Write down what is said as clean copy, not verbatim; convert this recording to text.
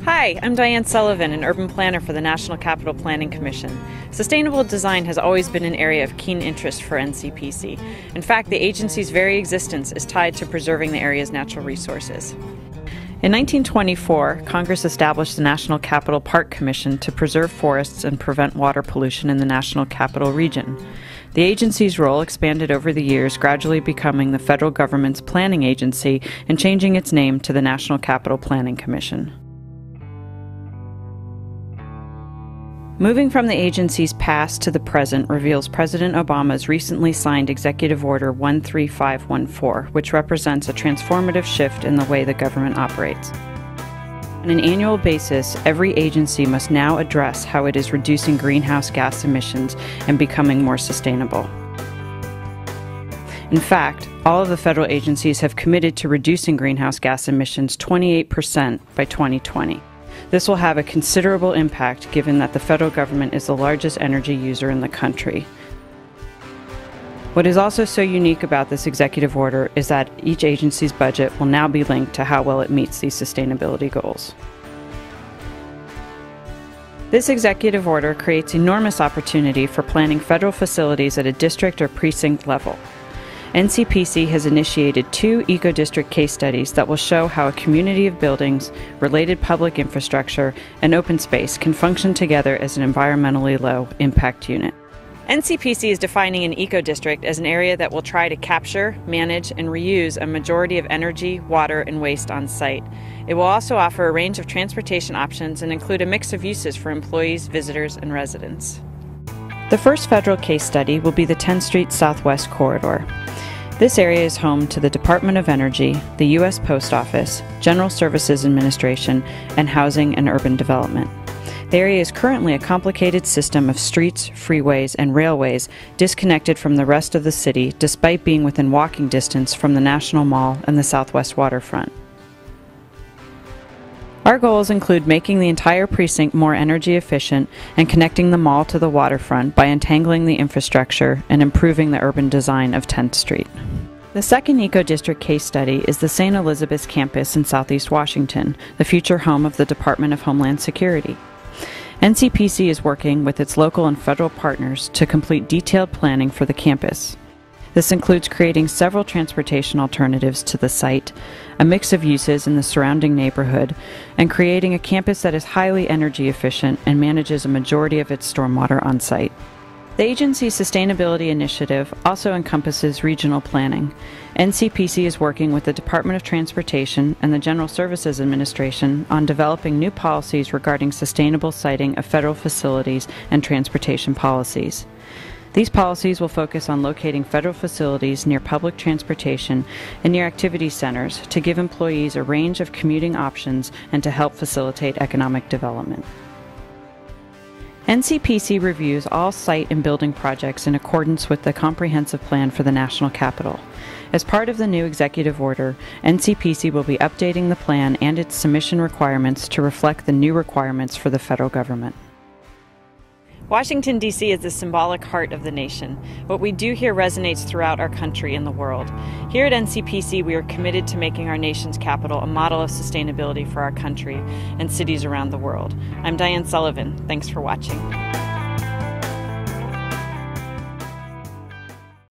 Hi, I'm Diane Sullivan, an urban planner for the National Capital Planning Commission. Sustainable design has always been an area of keen interest for NCPC. In fact, the agency's very existence is tied to preserving the area's natural resources. In 1924, Congress established the National Capital Park Commission to preserve forests and prevent water pollution in the National Capital Region. The agency's role expanded over the years, gradually becoming the federal government's planning agency and changing its name to the National Capital Planning Commission. Moving from the agency's past to the present reveals President Obama's recently signed Executive Order 13514, which represents a transformative shift in the way the government operates. On an annual basis, every agency must now address how it is reducing greenhouse gas emissions and becoming more sustainable. In fact, all of the federal agencies have committed to reducing greenhouse gas emissions 28% by 2020. This will have a considerable impact given that the federal government is the largest energy user in the country. What is also so unique about this executive order is that each agency's budget will now be linked to how well it meets these sustainability goals. This executive order creates enormous opportunity for planning federal facilities at a district or precinct level. NCPC has initiated 2 eco-district case studies that will show how a community of buildings, related public infrastructure, and open space can function together as an environmentally low-impact unit. NCPC is defining an eco-district as an area that will try to capture, manage, and reuse a majority of energy, water, and waste on site. It will also offer a range of transportation options and include a mix of uses for employees, visitors, and residents. The first federal case study will be the 10th Street Southwest Corridor. This area is home to the Department of Energy, the U.S. Post Office, General Services Administration, and Housing and Urban Development. The area is currently a complicated system of streets, freeways, and railways disconnected from the rest of the city despite being within walking distance from the National Mall and the Southwest Waterfront. Our goals include making the entire precinct more energy efficient and connecting the mall to the waterfront by untangling the infrastructure and improving the urban design of 10th Street. The second eco-district case study is the St. Elizabeth's campus in Southeast Washington, the future home of the Department of Homeland Security. NCPC is working with its local and federal partners to complete detailed planning for the campus. This includes creating several transportation alternatives to the site, a mix of uses in the surrounding neighborhood, and creating a campus that is highly energy efficient and manages a majority of its stormwater on site. The agency's sustainability initiative also encompasses regional planning. NCPC is working with the Department of Transportation and the General Services Administration on developing new policies regarding sustainable siting of federal facilities and transportation policies. These policies will focus on locating federal facilities near public transportation and near activity centers to give employees a range of commuting options and to help facilitate economic development. NCPC reviews all site and building projects in accordance with the Comprehensive Plan for the National Capital. As part of the new executive order, NCPC will be updating the plan and its submission requirements to reflect the new requirements for the federal government. Washington, D.C. is the symbolic heart of the nation. What we do here resonates throughout our country and the world. Here at NCPC, we are committed to making our nation's capital a model of sustainability for our country and cities around the world. I'm Diane Sullivan. Thanks for watching.